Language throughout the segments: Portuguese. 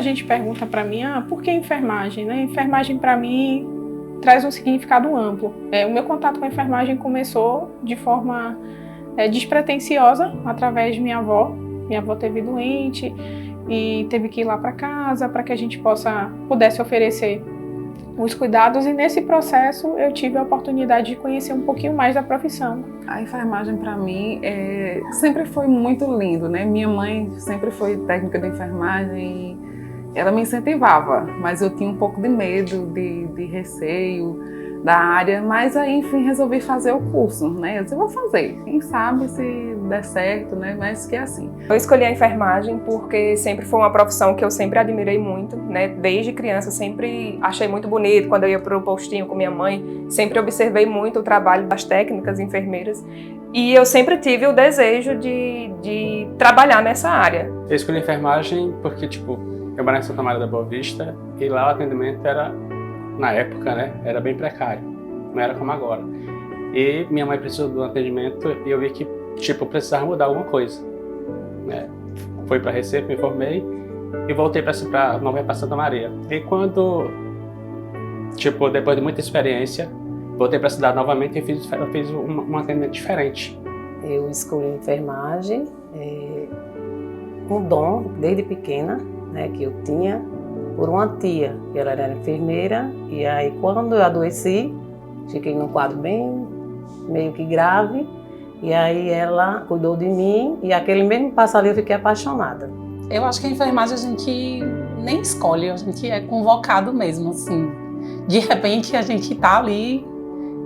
gente pergunta para mim, por que enfermagem? Né? Enfermagem para mim traz um significado amplo. O meu contato com a enfermagem começou de forma despretensiosa, através de minha avó. Minha avó teve doente e teve que ir lá para casa para que a gente pudesse oferecer os cuidados, e nesse processo eu tive a oportunidade de conhecer um pouquinho mais da profissão. A enfermagem para mim sempre foi muito lindo, né? Minha mãe sempre foi técnica de enfermagem e ela me incentivava, mas eu tinha um pouco de medo, de receio da área, mas aí, enfim, resolvi fazer o curso, né? Eu disse, eu vou fazer, quem sabe se der certo, né? Mas que é assim. Eu escolhi a enfermagem porque sempre foi uma profissão que eu sempre admirei muito, né? Desde criança, sempre achei muito bonito. Quando eu ia para o postinho com minha mãe, sempre observei muito o trabalho das técnicas enfermeiras e eu sempre tive o desejo de trabalhar nessa área. Eu escolhi enfermagem porque, eu morava em Santa Maria da Boa Vista e lá o atendimento era, na época, né, era bem precário, não era como agora. E minha mãe precisou do atendimento e eu vi que, precisava mudar alguma coisa, né? Fui para Recife, me formei e voltei para Santa Maria. E quando, depois de muita experiência, voltei para a cidade novamente e fiz um atendimento diferente. Eu escolhi enfermagem, um dom desde pequena, né, que eu tinha por uma tia, que ela era enfermeira, e aí quando eu adoeci, fiquei num quadro bem, meio que grave, e aí ela cuidou de mim, e aquele mesmo passo ali eu fiquei apaixonada. Eu acho que a enfermagem a gente nem escolhe, a gente é convocado mesmo, assim. De repente a gente tá ali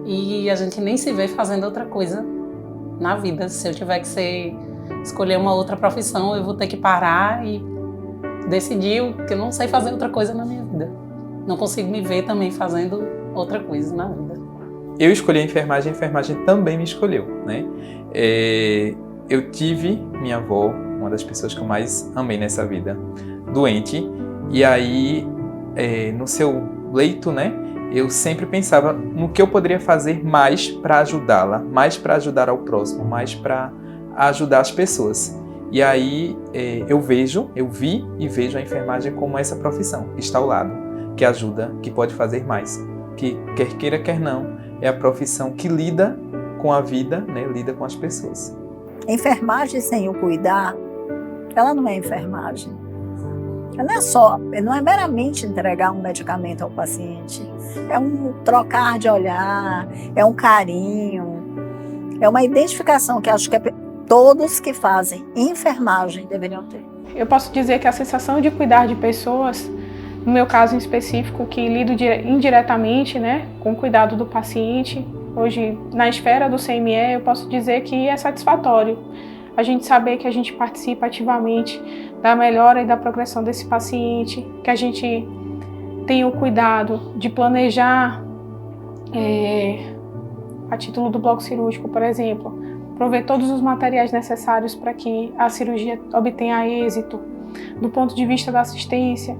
e a gente nem se vê fazendo outra coisa na vida. Se eu tiver que escolher uma outra profissão, eu vou ter que parar e decidir que eu não sei fazer outra coisa na minha vida. Não consigo me ver também fazendo outra coisa na vida. Eu escolhi a enfermagem também me escolheu, né? Eu tive minha avó, uma das pessoas que eu mais amei nessa vida, doente, e aí no seu leito, né, eu sempre pensava no que eu poderia fazer mais para ajudá-la, mais para ajudar ao próximo, mais para ajudar as pessoas. E aí eu vi e vejo a enfermagem como essa profissão que está ao lado, que ajuda, que pode fazer mais, que quer queira, quer não, é a profissão que lida com a vida, né, lida com as pessoas. Enfermagem sem o cuidar, ela não é enfermagem. Ela não é meramente entregar um medicamento ao paciente, é um trocar de olhar, é um carinho, é uma identificação que acho que todos que fazem enfermagem deveriam ter. Eu posso dizer que a sensação de cuidar de pessoas, no meu caso em específico, que lido indiretamente, né, com o cuidado do paciente, hoje na esfera do CME, eu posso dizer que é satisfatório. A gente saber que a gente participa ativamente da melhora e da progressão desse paciente, que a gente tem o cuidado de planejar, a título do bloco cirúrgico, por exemplo, prover todos os materiais necessários para que a cirurgia obtenha êxito. Do ponto de vista da assistência,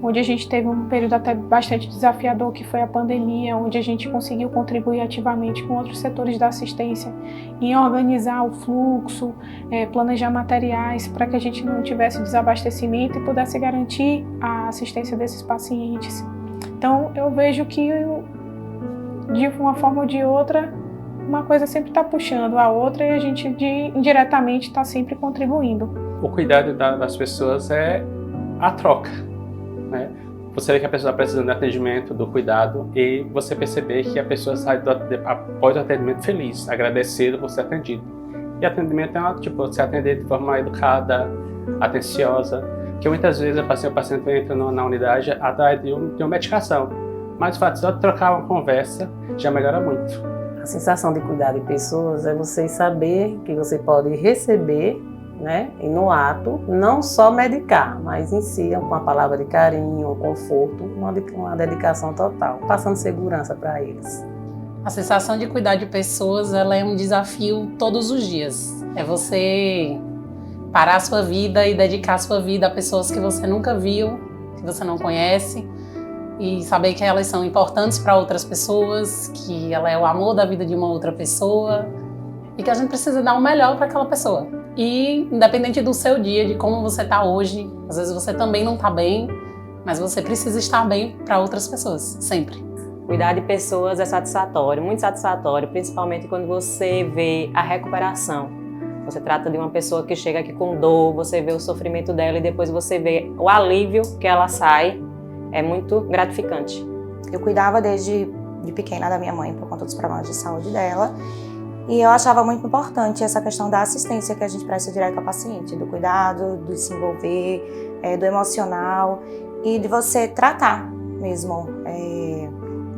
onde a gente teve um período até bastante desafiador, que foi a pandemia, onde a gente conseguiu contribuir ativamente com outros setores da assistência em organizar o fluxo, planejar materiais para que a gente não tivesse desabastecimento e pudesse garantir a assistência desses pacientes. Então, eu vejo que, de uma forma ou de outra, uma coisa sempre está puxando a outra e a gente indiretamente está sempre contribuindo. O cuidado das pessoas é a troca, né? Você vê que a pessoa está precisando de atendimento, do cuidado, e você perceber que a pessoa sai após o atendimento feliz, agradecido por ser atendido. E atendimento é você atender de forma educada, atenciosa, que muitas vezes o paciente entra na unidade atrás de uma medicação, mas o fato de só trocar uma conversa já melhora muito. A sensação de cuidar de pessoas é você saber que você pode receber, né, e no ato, não só medicar, mas em si, com uma palavra de carinho, um conforto, uma dedicação total, passando segurança para eles. A sensação de cuidar de pessoas, ela é um desafio todos os dias. É você parar a sua vida e dedicar a sua vida a pessoas que você nunca viu, que você não conhece, e saber que elas são importantes para outras pessoas, que ela é o amor da vida de uma outra pessoa e que a gente precisa dar o melhor para aquela pessoa. E independente do seu dia, de como você está hoje, às vezes você também não está bem, mas você precisa estar bem para outras pessoas, sempre. Cuidar de pessoas é satisfatório, muito satisfatório, principalmente quando você vê a recuperação. Você trata de uma pessoa que chega aqui com dor, você vê o sofrimento dela e depois você vê o alívio que ela sai. É muito gratificante. Eu cuidava desde pequena da minha mãe por conta dos problemas de saúde dela. E eu achava muito importante essa questão da assistência que a gente presta direto ao paciente, do cuidado, do se envolver, do emocional e de você tratar mesmo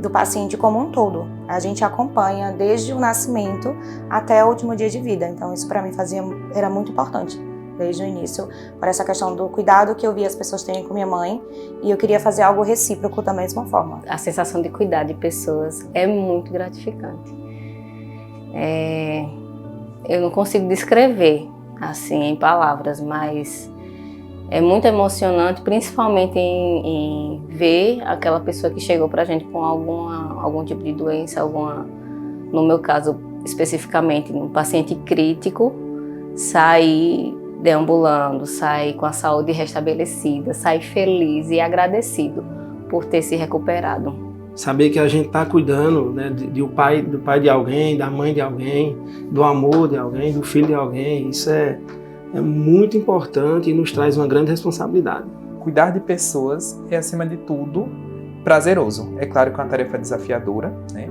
do paciente como um todo. A gente acompanha desde o nascimento até o último dia de vida. Então isso para mim era muito importante desde o início, por essa questão do cuidado que eu via as pessoas terem com minha mãe, e eu queria fazer algo recíproco da mesma forma. A sensação de cuidar de pessoas é muito gratificante. Eu não consigo descrever assim em palavras, mas é muito emocionante, principalmente em ver aquela pessoa que chegou pra gente com algum tipo de doença, no meu caso especificamente, um paciente crítico, sair deambulando, sair com a saúde restabelecida, sair feliz e agradecido por ter se recuperado. Saber que a gente está cuidando, né, do pai de alguém, da mãe de alguém, do amor de alguém, do filho de alguém, isso é muito importante e nos traz uma grande responsabilidade. Cuidar de pessoas é, acima de tudo, prazeroso. É claro que é uma tarefa desafiadora, né?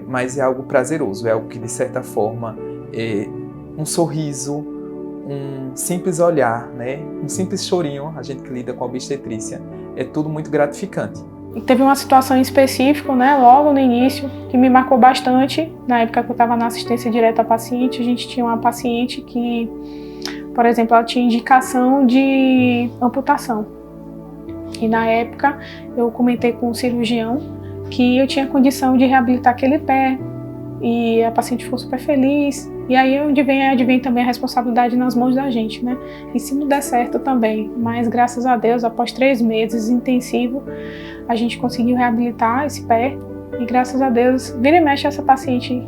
Mas é algo prazeroso, é algo que, de certa forma, um sorriso, um simples olhar, né? Um simples chorinho, a gente que lida com a obstetrícia, é tudo muito gratificante. Teve uma situação em específico, né, logo no início, que me marcou bastante. Na época que eu estava na assistência direta ao paciente, a gente tinha uma paciente que, por exemplo, ela tinha indicação de amputação. E na época eu comentei com o cirurgião que eu tinha condição de reabilitar aquele pé. E a paciente ficou super feliz. E aí onde vem também a responsabilidade nas mãos da gente, né? E se não der certo também. Mas graças a Deus, após 3 meses intensivo, a gente conseguiu reabilitar esse pé. E graças a Deus, vira e mexe, essa paciente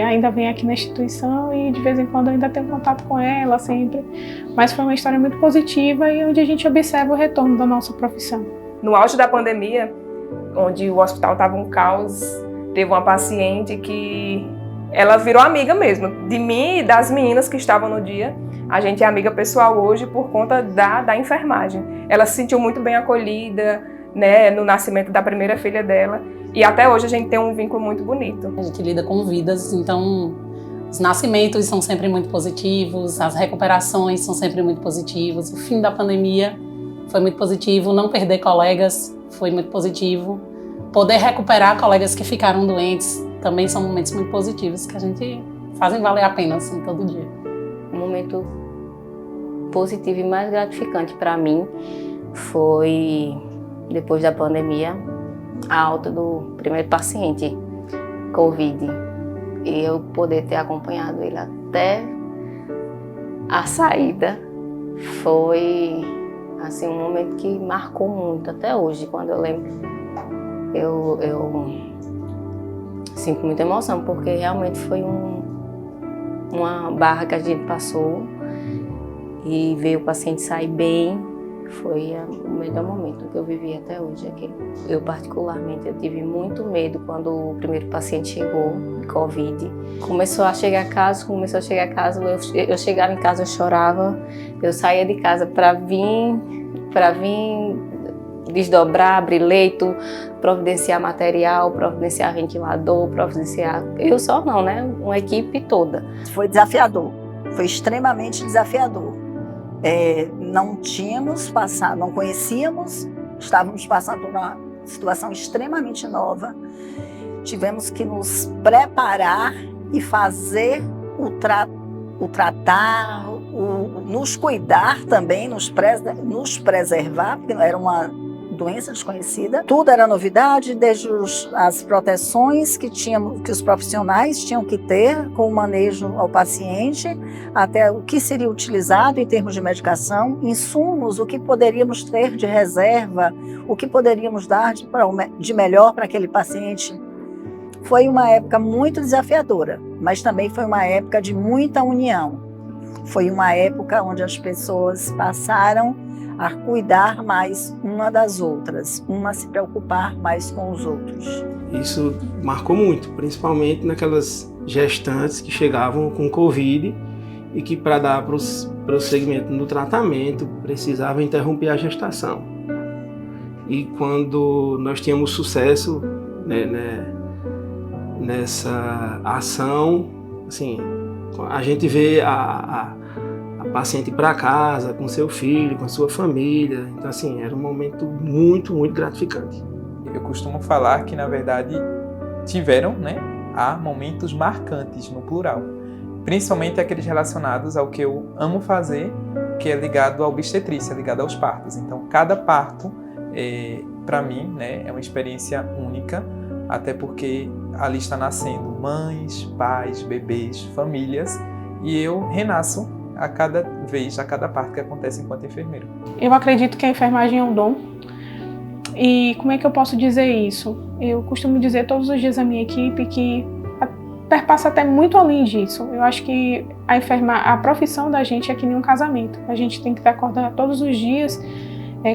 ainda vem aqui na instituição e de vez em quando eu ainda tenho contato com ela sempre. Mas foi uma história muito positiva e onde a gente observa o retorno da nossa profissão. No auge da pandemia, onde o hospital estava um caos, teve uma paciente que ela virou amiga mesmo, de mim e das meninas que estavam no dia. A gente é amiga pessoal hoje por conta da enfermagem. Ela se sentiu muito bem acolhida, né, no nascimento da primeira filha dela. E até hoje a gente tem um vínculo muito bonito. A gente lida com vidas, então os nascimentos são sempre muito positivos, as recuperações são sempre muito positivas. O fim da pandemia foi muito positivo, não perder colegas foi muito positivo. Poder recuperar colegas que ficaram doentes também são momentos muito positivos que a gente fazem valer a pena assim, todo dia. Um momento positivo e mais gratificante para mim foi, depois da pandemia, a alta do primeiro paciente Covid. E eu poder ter acompanhado ele até a saída foi assim, um momento que marcou muito até hoje. Quando eu lembro, eu sinto muita emoção, porque realmente foi uma barra que a gente passou e ver o paciente sair bem foi o melhor momento que eu vivi até hoje. Eu particularmente eu tive muito medo quando o primeiro paciente chegou de Covid. Começou a chegar caso, eu chegava em casa, eu chorava, eu saía de casa para vir desdobrar, abrir leito, providenciar material, providenciar ventilador, eu só não, né? Uma equipe toda. Foi desafiador, foi extremamente desafiador. Não tínhamos passado, não conhecíamos, estávamos passando por uma situação extremamente nova. Tivemos que nos preparar e fazer o tratar, nos cuidar também, nos preservar, porque era uma doença desconhecida. Tudo era novidade, desde as proteções que os profissionais tinham que ter com o manejo ao paciente, até o que seria utilizado em termos de medicação, insumos, o que poderíamos ter de reserva, o que poderíamos dar de melhor para aquele paciente. Foi uma época muito desafiadora, mas também foi uma época de muita união. Foi uma época onde as pessoas passaram a cuidar mais uma das outras, uma a se preocupar mais com os outros. Isso marcou muito, principalmente naquelas gestantes que chegavam com Covid e que, para dar prosseguimento no tratamento, precisava interromper a gestação. E quando nós tínhamos sucesso, né, nessa ação, assim, a gente vê a paciente para casa, com seu filho, com a sua família. Então, assim, era um momento muito, muito gratificante. Eu costumo falar que, na verdade, tiveram, né, há momentos marcantes, no plural. Principalmente aqueles relacionados ao que eu amo fazer, que é ligado à obstetrícia, ligado aos partos. Então, cada parto, para mim, né, é uma experiência única, até porque ali está nascendo mães, pais, bebês, famílias, e eu renasço a cada vez, a cada parto que acontece enquanto enfermeiro. Eu acredito que a enfermagem é um dom. E como é que eu posso dizer isso? Eu costumo dizer todos os dias à minha equipe que perpassa até muito além disso. Eu acho que a profissão da gente é que nem um casamento. A gente tem que acordar todos os dias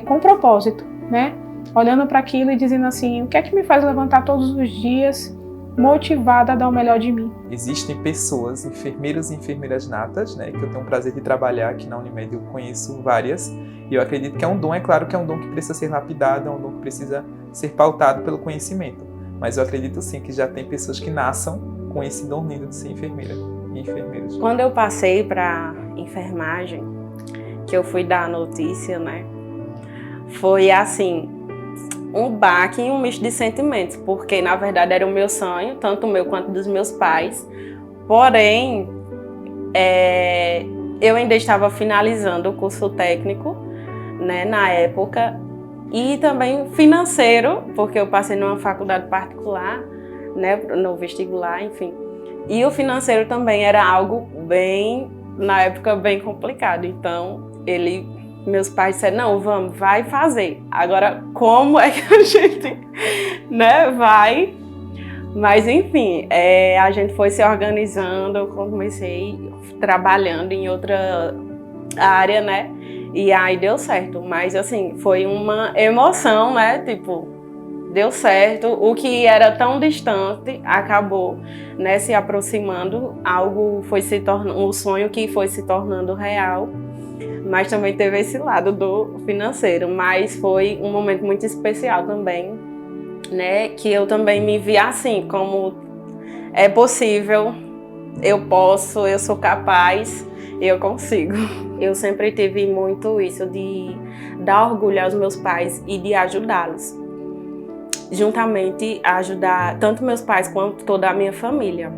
com propósito, né? Olhando para aquilo e dizendo assim, o que é que me faz levantar todos os dias motivada a dar o melhor de mim? Existem pessoas, enfermeiros e enfermeiras natas, né, que eu tenho o prazer de trabalhar aqui na Unimed, eu conheço várias, e eu acredito que é um dom, é claro que é um dom que precisa ser lapidado, é um dom que precisa ser pautado pelo conhecimento, mas eu acredito sim que já tem pessoas que nasçam com esse dom lindo de ser enfermeira e enfermeiros. Quando eu passei para enfermagem, que eu fui dar a notícia, né, foi assim, um baque e um misto de sentimentos, porque na verdade era o meu sonho, tanto o meu quanto dos meus pais, porém eu ainda estava finalizando o curso técnico, né, na época, e também financeiro, porque eu passei numa faculdade particular, né, no vestibular, enfim, e o financeiro também era algo bem, na época, bem complicado, então meus pais disseram, não, vai fazer. Agora, como é que a gente, né, vai? Mas, enfim, a gente foi se organizando, eu comecei trabalhando em outra área, né? E aí deu certo. Mas, assim, foi uma emoção, né? Tipo, deu certo. O que era tão distante acabou, né, se aproximando. Um sonho que foi se tornando real. Mas também teve esse lado do financeiro, mas foi um momento muito especial também, né, que eu também me vi assim, como é possível, eu posso, eu sou capaz, eu consigo. Eu sempre tive muito isso de dar orgulho aos meus pais e de ajudá-los, juntamente ajudar tanto meus pais quanto toda a minha família.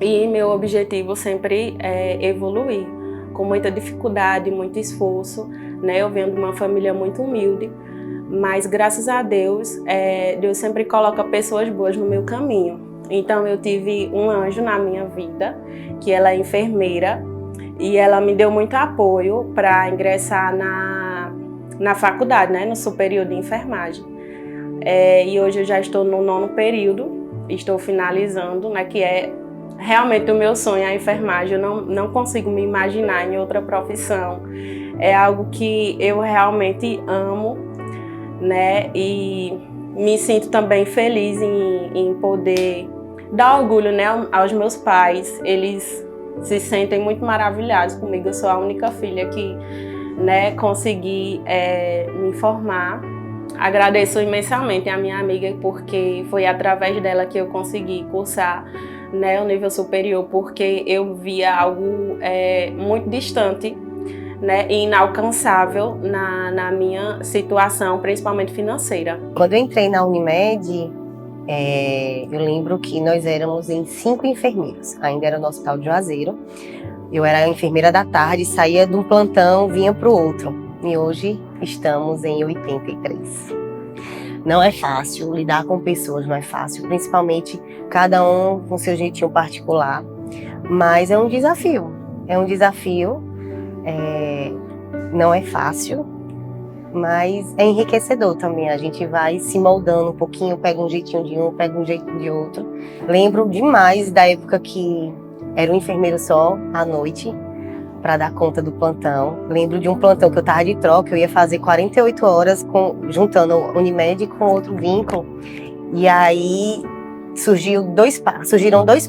E meu objetivo sempre é evoluir. Com muita dificuldade, muito esforço, né? Eu venho de uma família muito humilde, mas graças a Deus, Deus sempre coloca pessoas boas no meu caminho. Então eu tive um anjo na minha vida, que ela é enfermeira, e ela me deu muito apoio para ingressar na faculdade, né? No superior de enfermagem. E hoje eu já estou no 9º período, estou finalizando, né? Que é realmente o meu sonho, a enfermagem. Eu não consigo me imaginar em outra profissão. É algo que eu realmente amo, né? E me sinto também feliz em poder dar orgulho, né, aos meus pais. Eles se sentem muito maravilhados comigo. Eu sou a única filha que, né, consegui me formar. Agradeço imensamente a minha amiga, porque foi através dela que eu consegui cursar, né, o nível superior, porque eu via algo muito distante, né, e inalcançável na minha situação, principalmente financeira. Quando eu entrei na Unimed, eu lembro que nós éramos em 5 enfermeiros, ainda era no Hospital de Juazeiro. Eu era a enfermeira da tarde, saía de um plantão, vinha para o outro, e hoje estamos em 83. Não é fácil, lidar com pessoas não é fácil, principalmente cada um com seu jeitinho particular, mas é um desafio, não é fácil, mas é enriquecedor também. A gente vai se moldando um pouquinho, pega um jeitinho de um, pega um jeitinho de outro. Lembro demais da época que era um enfermeiro só à noite, para dar conta do plantão. Lembro de um plantão que eu estava de troca, eu ia fazer 48 horas juntando Unimed com outro vínculo. E aí surgiram 2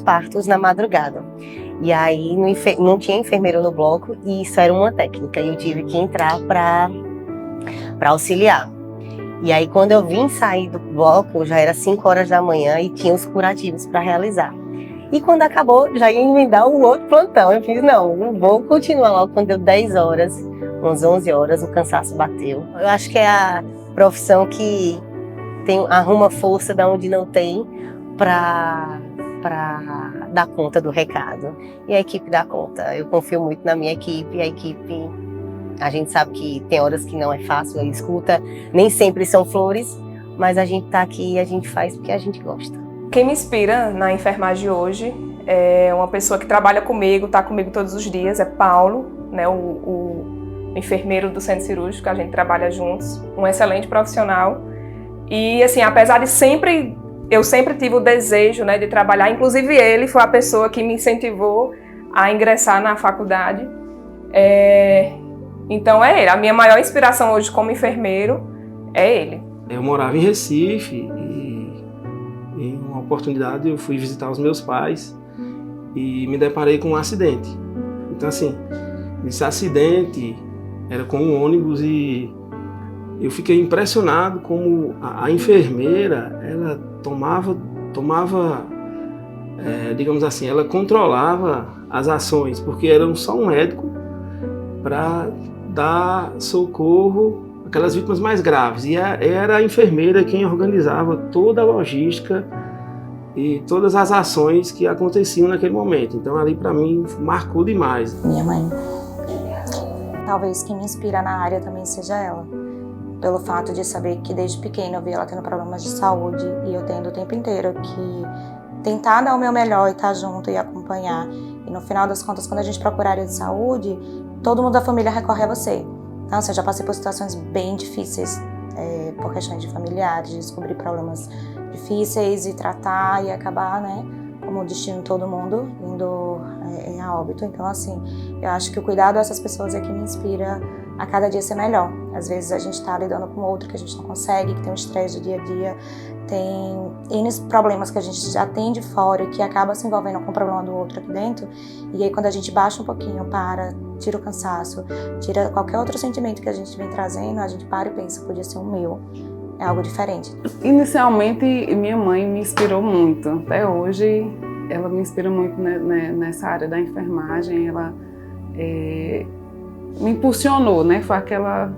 partos na madrugada. E aí não tinha enfermeiro no bloco e isso era uma técnica. E eu tive que entrar para auxiliar. E aí quando eu vim sair do bloco, já era 5 horas da manhã e tinha os curativos para realizar. E quando acabou, já ia emendar o outro plantão. Eu fiz, não vou continuar logo. Quando deu 10 horas, umas 11 horas, o cansaço bateu. Eu acho que é a profissão que arruma força da onde não tem para dar conta do recado. E a equipe dá conta. Eu confio muito na minha equipe. A equipe, a gente sabe que tem horas que não é fácil, a escuta nem sempre são flores, mas a gente tá aqui e a gente faz porque a gente gosta. Quem me inspira na enfermagem hoje é uma pessoa que trabalha comigo, está comigo todos os dias, é Paulo, né, o enfermeiro do centro cirúrgico, a gente trabalha juntos, um excelente profissional. E assim, apesar de eu sempre tive o desejo, né, de trabalhar, inclusive ele foi a pessoa que me incentivou a ingressar na faculdade. Então é ele, a minha maior inspiração hoje como enfermeiro é ele. Eu morava em Recife e em uma oportunidade eu fui visitar os meus pais e me deparei com um acidente. Então assim, esse acidente era com um ônibus e eu fiquei impressionado como a enfermeira, ela tomava, digamos assim, ela controlava as ações, porque era só um médico para dar socorro àquelas vítimas mais graves. E era a enfermeira quem organizava toda a logística e todas as ações que aconteciam naquele momento. Então ali para mim marcou demais. Minha mãe. Talvez quem me inspira na área também seja ela. Pelo fato de saber que desde pequena eu vi ela tendo problemas de saúde e eu tendo o tempo inteiro que tentar dar o meu melhor e estar junto e acompanhar. E no final das contas, quando a gente procura área de saúde, todo mundo da família recorre a você. Então, assim, eu já passei por situações bem difíceis, por questões de familiares, de descobrir problemas difíceis e tratar e acabar, né, como o destino de todo mundo, indo a óbito. Então, assim, eu acho que o cuidado dessas pessoas é que me inspira a cada dia ser melhor. Às vezes a gente está lidando com outro que a gente não consegue, que tem um estresse do dia a dia, tem N problemas que a gente já tem de fora e que acaba se envolvendo com o problema do outro aqui dentro. E aí quando a gente baixa um pouquinho, tira o cansaço, tira qualquer outro sentimento que a gente vem trazendo, a gente para e pensa, podia ser o meu. É algo diferente. Inicialmente, minha mãe me inspirou muito. Até hoje, ela me inspira muito nessa área da enfermagem. Ela me impulsionou, né? Foi aquela...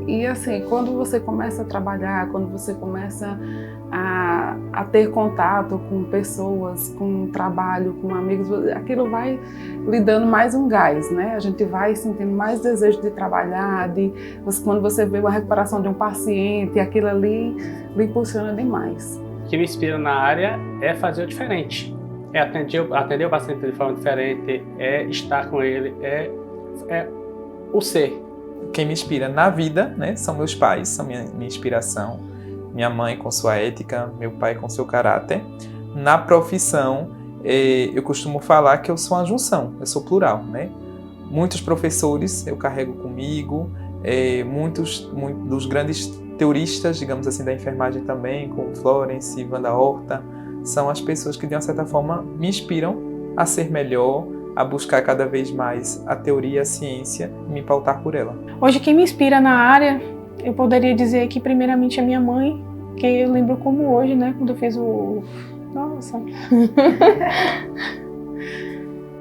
E assim, quando você começa a trabalhar, quando você começa a ter contato com pessoas, com trabalho, com amigos, aquilo vai lhe dando mais um gás, né? A gente vai sentindo mais desejo de trabalhar, quando você vê a recuperação de um paciente, aquilo ali lhe impulsiona demais. O que me inspira na área é fazer o diferente, é atender o paciente de forma diferente, é estar com ele, é o ser. Quem me inspira na vida, né, são meus pais, são minha inspiração. Minha mãe com sua ética, meu pai com seu caráter. Na profissão, eu costumo falar que eu sou uma junção, eu sou plural, né? Muitos professores eu carrego comigo, muitos dos grandes teoristas, digamos assim, da enfermagem também, como Florence e Wanda Horta, são as pessoas que, de uma certa forma, me inspiram a ser melhor, a buscar cada vez mais a teoria, a ciência e me pautar por ela. Hoje quem me inspira na área, eu poderia dizer que primeiramente é minha mãe, que eu lembro como hoje, né, quando eu fiz o... Nossa!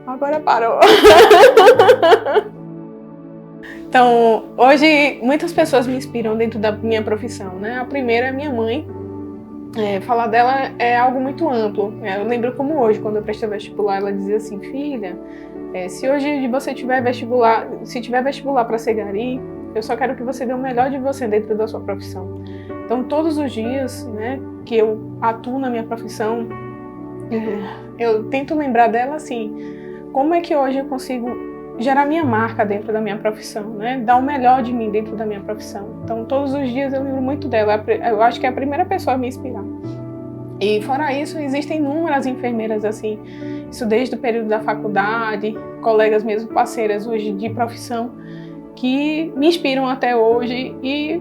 Agora parou! Então, hoje muitas pessoas me inspiram dentro da minha profissão, né? A primeira é minha mãe. Falar dela é algo muito amplo. Eu lembro como hoje, quando eu prestei vestibular, ela dizia assim: filha, se hoje você tiver vestibular, se tiver vestibular para ser gari, eu só quero que você dê o melhor de você dentro da sua profissão. Então, todos os dias, né, que eu atuo na minha profissão, eu tento lembrar dela assim: como é que hoje eu consigo gerar minha marca dentro da minha profissão, né? Dar o melhor de mim dentro da minha profissão. Então, todos os dias eu lembro muito dela. Eu acho que é a primeira pessoa a me inspirar. E fora isso, existem inúmeras enfermeiras assim, isso desde o período da faculdade, colegas mesmo, parceiras hoje de profissão, que me inspiram até hoje e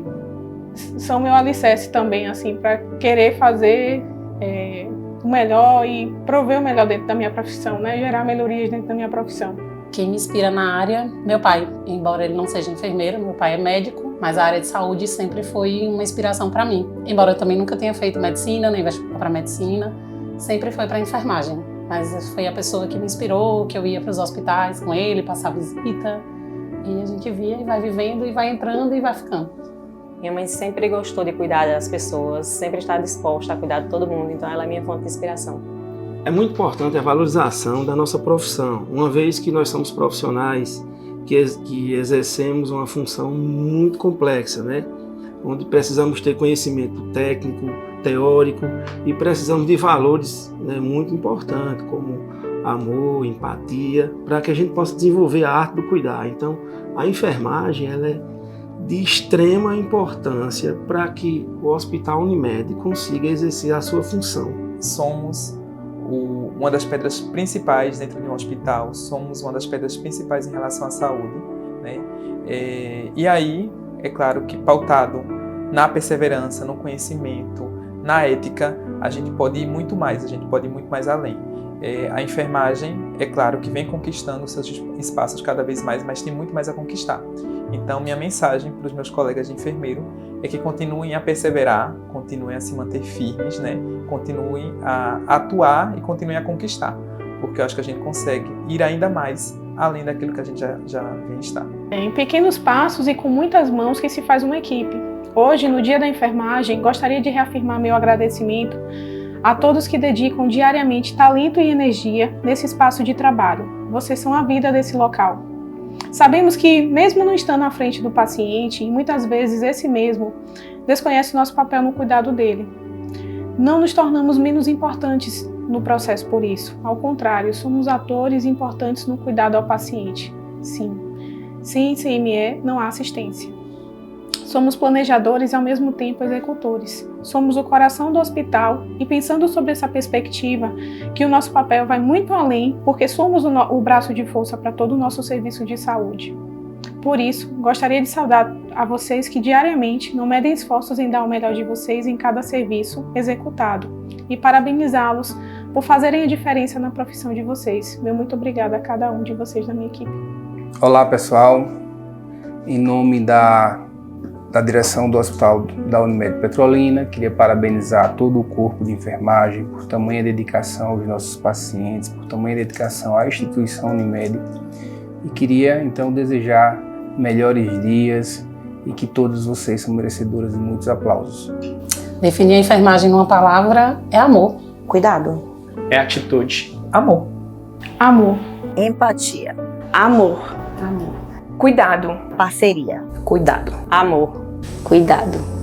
são meu alicerce também, assim, para querer fazer o melhor e prover o melhor dentro da minha profissão, né? Gerar melhorias dentro da minha profissão. Quem me inspira na área, meu pai. Embora ele não seja enfermeiro, meu pai é médico, mas a área de saúde sempre foi uma inspiração para mim. Embora eu também nunca tenha feito medicina, nem vestibular para medicina, sempre foi para enfermagem. Mas foi a pessoa que me inspirou, que eu ia para os hospitais com ele, passar visita, e a gente via e vai vivendo e vai entrando e vai ficando. Minha mãe sempre gostou de cuidar das pessoas, sempre está disposta a cuidar de todo mundo, então ela é minha fonte de inspiração. É muito importante a valorização da nossa profissão, uma vez que nós somos profissionais que exercemos uma função muito complexa, né? Onde precisamos ter conhecimento técnico, teórico e precisamos de valores, né, muito importantes, como amor, empatia, para que a gente possa desenvolver a arte do cuidar. Então, a enfermagem ela é de extrema importância para que o Hospital Unimed consiga exercer a sua função. Somos uma das pedras principais dentro de um hospital, somos uma das pedras principais em relação à saúde, né? E aí, é claro que pautado na perseverança, no conhecimento, na ética, a gente pode ir muito mais, a gente pode ir muito mais além. A enfermagem, é claro que vem conquistando seus espaços cada vez mais, mas tem muito mais a conquistar. Então, minha mensagem para os meus colegas de enfermeiro é que continuem a perseverar, continuem a se manter firmes, né? Continuem a atuar e continuem a conquistar, porque eu acho que a gente consegue ir ainda mais além daquilo que a gente já vem estar. Em pequenos passos e com muitas mãos que se faz uma equipe. Hoje, no Dia da Enfermagem, gostaria de reafirmar meu agradecimento a todos que dedicam diariamente talento e energia nesse espaço de trabalho. Vocês são a vida desse local. Sabemos que, mesmo não estando à frente do paciente, e muitas vezes esse mesmo desconhece o nosso papel no cuidado dele, não nos tornamos menos importantes no processo por isso. Ao contrário, somos atores importantes no cuidado ao paciente. Sim, sem CME não há assistência. Somos planejadores e, ao mesmo tempo, executores. Somos o coração do hospital e, pensando sobre essa perspectiva, que o nosso papel vai muito além, porque somos o braço de força para todo o nosso serviço de saúde. Por isso, gostaria de saudar a vocês que diariamente não medem esforços em dar o melhor de vocês em cada serviço executado e parabenizá-los por fazerem a diferença na profissão de vocês. Meu muito obrigada a cada um de vocês da minha equipe. Olá, pessoal. Em nome da direção do Hospital da Unimed Petrolina, queria parabenizar todo o corpo de enfermagem por tamanha dedicação aos nossos pacientes, por tamanha dedicação à instituição Unimed, e queria então desejar melhores dias e que todos vocês são merecedores de muitos aplausos. Definir a enfermagem numa palavra é amor. Cuidado. É atitude. Amor. Amor. Empatia. Amor. Cuidado. Parceria. Cuidado. Amor. Cuidado.